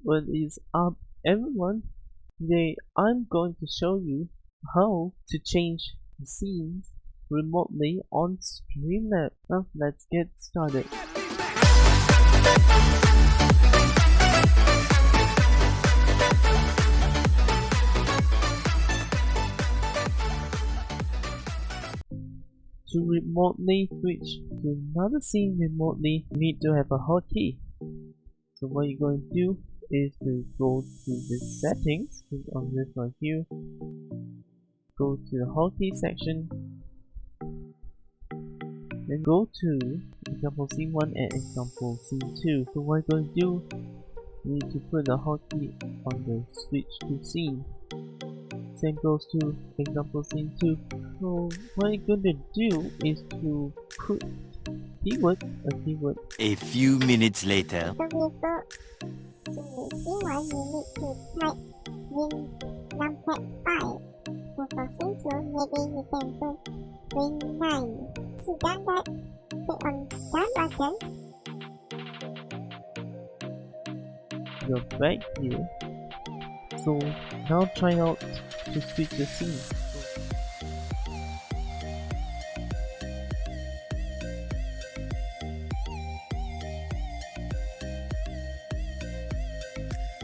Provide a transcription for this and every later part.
What is up, everyone? Today I'm going to show you how to change scenes remotely on Streamlabs. Now let's get started. To remotely switch to another scene remotely, you need to have a hotkey. So what you're going to do is to go to the settings, click on this one here, go to the hotkey section, then go to example scene 1 and example scene 2. So what you're going to do, you need to put the hotkey on the switch to scene. Same goes to example scene 2. So what you're going to do is to put a keyword. A few minutes later. So we go to scene 1, you need to type win numpad 5. So for scene 2, maybe you can put win 9. To done that, click on done button. You're back here. So now try out to switch the scene.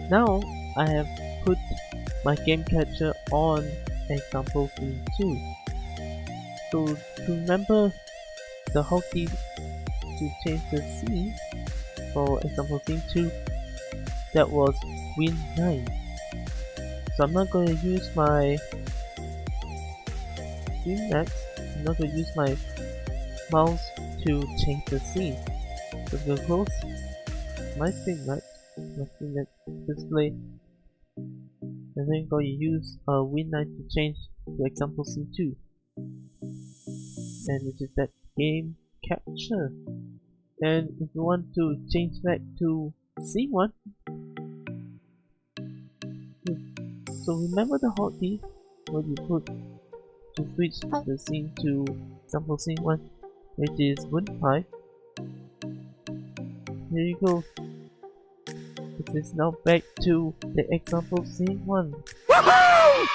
Now I have put my game capture on example scene 2. So to remember the hotkey to change the scene for example scene 2, that was win 9. So I'm not going to use my Streamlabs, I'm not going to use my mouse to change the scene. So I'm going to close my Streamlabs display, and then going to use win9 to change to example scene 2, and which is that game capture. And if you want to change back to scene 1, so remember the hotkey what you put to switch the scene to example scene 1, which is win5. Here you go. It is now back to the example scene 1. Woohoo!